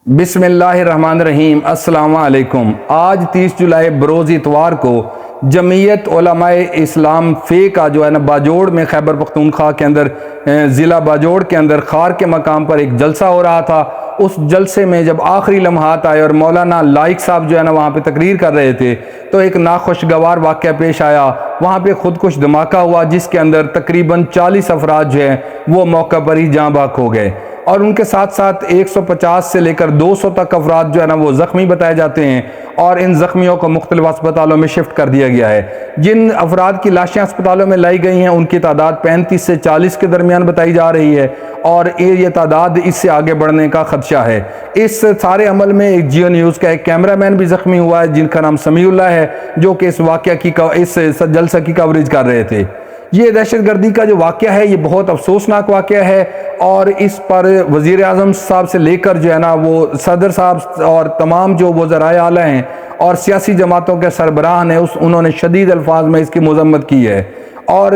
बिस्मिल्लाहिर्रहमानिर्रहीम। अस्सलाम वालेकुम। आज 30 जुलाई बरोज़ इतवार को जमीयत उलमाए इस्लाम फ़े का जो है ना बाजोड़ में खैबर पख्तूनख्वा के अंदर ज़िला बाजोड़ के अंदर खार के मकाम पर एक जलसा हो रहा था। उस जलसे में जब आखिरी लम्हात आए और मौलाना लाइक साहब जो है ना वहाँ पे तकरीर कर रहे थे तो एक नाखुशगवार वाक़या पेश आया। वहाँ पे खुदकुश धमाका हुआ जिसके अंदर तकरीबन 40 अफराद जो हैं वो मौका पर ही जाँ बाक हो गए और उनके साथ साथ 150 से लेकर 200 तक अफराद जो है ना वो ज़ख्मी बताए जाते हैं और इन ज़ख्मियों को मुख्तलिफ अस्पतालों में शिफ्ट कर दिया गया है। जिन अफराद की लाशें अस्पतालों में लाई गई हैं उनकी तादाद 35 से 40 के दरमियान बताई जा रही है और ये तादाद इससे आगे बढ़ने का खदशा है। इस सारे अमल में एक जियो न्यूज़ का एक कैमरामैन भी ज़ख्मी हुआ है जिनका नाम समीउल्लाह है, जो कि इस वाक़या की इस जलसा की कवरेज कर रहे थे। ये दहशतगर्दी का जो वाक़या है ये बहुत अफसोसनाक वाक़या है और इस पर वज़ीर आज़म साहब से लेकर जो है ना वो सदर साहब और तमाम जो वज़राए आला हैं और सियासी जमातों के सरबराह ने उन्होंने शदीद अल्फाज में इसकी मज़म्मत की है। और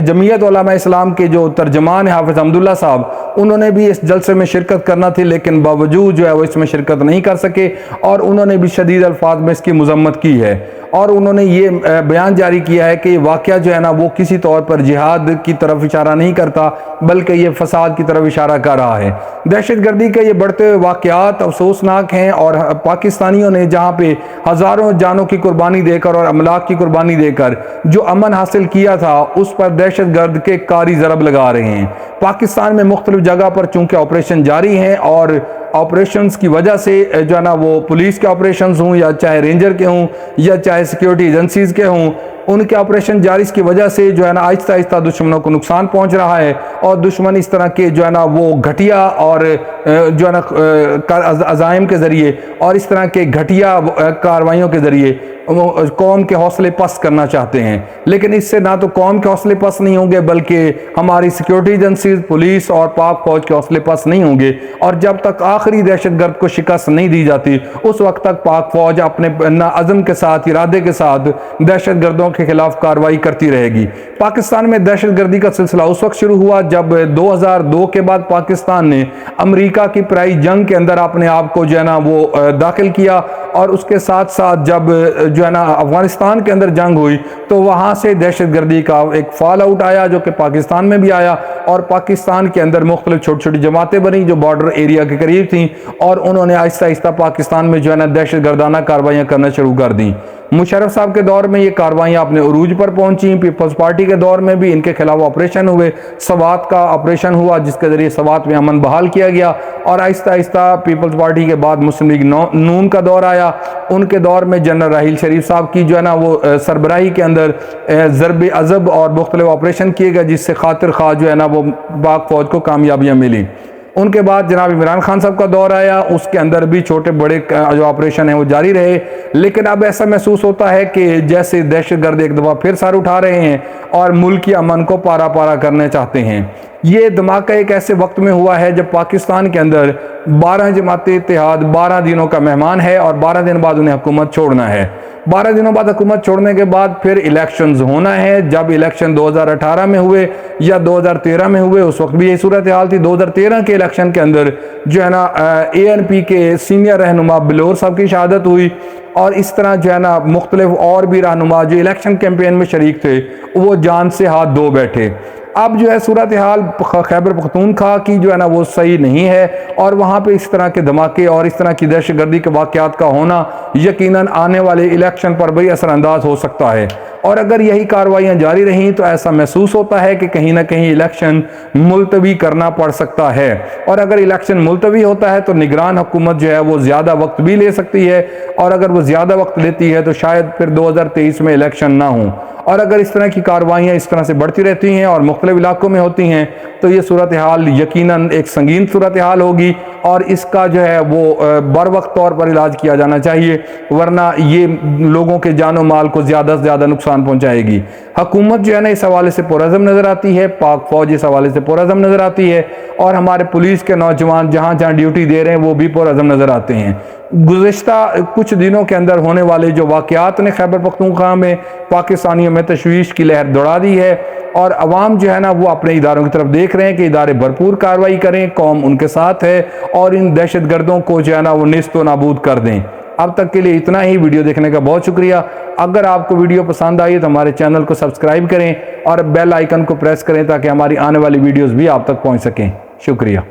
जमीयत उलमाए इस्लाम के जो तर्जमान है हाफिज़ अब्दुल्ला साहब, उन्होंने भी इस जलसे में शिरकत करना थी लेकिन बावजूद जो है वो इसमें शिरकत नहीं कर सके और उन्होंने भी शदीद अल्फाज में इसकी मज़म्मत की है और उन्होंने ये बयान जारी किया है कि ये वाक़या जो है ना वो किसी तौर पर जिहाद की तरफ इशारा नहीं करता बल्कि ये फसाद की तरफ इशारा कर रहा है। दहशतगर्दी के ये बढ़ते हुए वाक़यात अफसोसनाक हैं और पाकिस्तानियों ने जहाँ पे हज़ारों जानों की कुर्बानी देकर और अमलाक की कुर्बानी देकर जो अमन हासिल किया था उस पर दहशतगर्द के कारी ज़रब लगा रहे हैं। पाकिस्तान में मुख्तलिफ जगह पर चूँकि ऑपरेशन जारी हैं और ऑपरेशंस की वजह से जो है ना वो पुलिस के ऑपरेशंस हों या चाहे रेंजर के हों या चाहे सिक्योरिटी एजेंसीज़ के हों, उनके ऑपरेशन जारी की वजह से जो है ना आहिस्ता आहिस्ता दुश्मनों को नुकसान पहुंच रहा है और दुश्मन इस तरह के जो है ना वो घटिया और जो है ना अज़ाइम के ज़रिए और इस तरह के घटिया कार्रवाइयों के ज़रिए कौम के हौसले पस्त करना चाहते हैं। लेकिन इससे ना तो कौम के हौसले पस्त नहीं होंगे बल्कि हमारी सिक्योरिटी एजेंसीज, पुलिस और पाक फौज के हौसले पस्त नहीं होंगे और जब तक आखिरी दहशतगर्द को शिकस्त नहीं दी जाती उस वक्त तक पाक फौज अपने अज़म के साथ, इरादे के साथ दहशतगर्दों के खिलाफ कार्रवाई करती रहेगी। पाकिस्तान में दहशतगर्दी का सिलसिला उस वक्त शुरू हुआ जब 2002 के बाद पाकिस्तान ने अमेरिका की प्राई जंग के अंदर अपने आप को जो है ना वो दाखिल किया और उसके साथ साथ जब जो है ना अफगानिस्तान के अंदर जंग हुई तो वहाँ से दहशतगर्दी का एक फॉल आउट आया जो कि पाकिस्तान में भी आया और पाकिस्तान के अंदर मुख्तलिफ छोटी छोटी जमातें बनी जो बॉर्डर एरिया के करीब थीं और उन्होंने आहिस्ता आहिस्ता पाकिस्तान में जो है ना दहशतगर्दाना कार्रवाइयाँ करना शुरू कर दी। मुशर्रफ साहब के दौर में ये कार्रवाइयाँ अपने उरूज पर पहुंची। पीपल्स पार्टी के दौर में भी इनके खिलाफ ऑपरेशन हुए, सवात का ऑपरेशन हुआ जिसके ज़रिए सवात में अमन बहाल किया गया और आहिस्ता आहिस्ता पीपल्स पार्टी के बाद मुस्लिम लीग नून का दौर आया। उनके दौर में जनरल राहील शरीफ साहब की जो है ना वो सरबराही के अंदर ज़रब अज़ब और मुख्तलिफ ऑपरेशन किए गए जिससे खातिर खा जो है ना वो पाक फौज को कामयाबियाँ मिली। उनके बाद जनाब इमरान खान साहब का दौर आया, उसके अंदर भी छोटे बड़े जो ऑपरेशन हैं वो जारी रहे। लेकिन अब ऐसा महसूस होता है कि जैसे दहशतगर्द एक दफ़ा फिर सर उठा रहे हैं और मुल्क की अमन को पारा पारा करना चाहते हैं। ये धमाका एक ऐसे वक्त में हुआ है जब पाकिस्तान के अंदर 12 जमाते इत्तेहाद 12 दिनों का मेहमान है और 12 दिन बाद उन्हें हुकूमत छोड़ना है। 12 दिनों बाद हुकूमत छोड़ने के बाद फिर इलेक्शंस होना है। जब इलेक्शन 2018 में हुए या 2013 में हुए उस वक्त भी यही सूरत हाल थी। 2013 के इलेक्शन के अंदर जो है ना ANP के सीनियर रहनुमा बिलोर साहब की शहादत हुई और इस तरह जो है ना मुख्तलिफ और भी रहनुमा जो इलेक्शन कैंपेन में शरीक थे वो जान से हाथ धो बैठे। अब जो है सूरत हाल खैबर पख्तूनख्वा की जो है ना वो सही नहीं है और वहाँ पे इस तरह के धमाके और इस तरह की दहशतगर्दी के वाक़यात का होना यकीनन आने वाले इलेक्शन पर भी असरअंदाज हो सकता है और अगर यही कार्रवाइयाँ जारी रहीं तो ऐसा महसूस होता है कि कहीं ना कहीं इलेक्शन मुलतवी करना पड़ सकता है और अगर इलेक्शन मुलतवी होता है तो निगरान हुकूमत जो है वो ज़्यादा वक्त भी ले सकती है और अगर वो ज़्यादा वक्त लेती है तो शायद फिर 2023 में इलेक्शन ना हो। और अगर इस तरह की कार्रवाइयाँ इस तरह से बढ़ती रहती हैं और मुख्तलिफ इलाकों में होती हैं तो ये सूरत हाल यकीनन एक संगीन सूरत हाल होगी और इसका जो है वो बर वक्त तौर पर इलाज किया जाना चाहिए वरना ये लोगों के जानो माल को ज़्यादा से ज़्यादा नुकसान पहुँचाएगी। हुकूमत जो है ना इस हवाले से पुरअज़म नज़र आती है, पाक फौज इस हवाले से पुरअज़म नज़र आती है और हमारे पुलिस के नौजवान जहाँ जहाँ ड्यूटी दे रहे हैं वो भी पुरअज़म नज़र आते हैं। गुज़िश्ता कुछ दिनों के अंदर होने वाले जो वाक़यात ने खैबर पख्तूनख्वा में पाकिस्तानियों में तशवीश की लहर दौड़ा दी है और अवाम जो है ना वो अपने इदारों की तरफ देख रहे हैं कि इदारे भरपूर कार्रवाई करें, कौम उनके साथ है और इन दहशत गर्दों को जो है ना वो निस्त व नाबूद कर दें। अब तक के लिए इतना ही। वीडियो देखने का बहुत शुक्रिया। अगर आपको वीडियो पसंद आई तो हमारे चैनल को सब्सक्राइब करें और बेल आइकन को प्रेस करें ताकि हमारी आने वाली वीडियोस भी आप तक पहुंच सकें। शुक्रिया।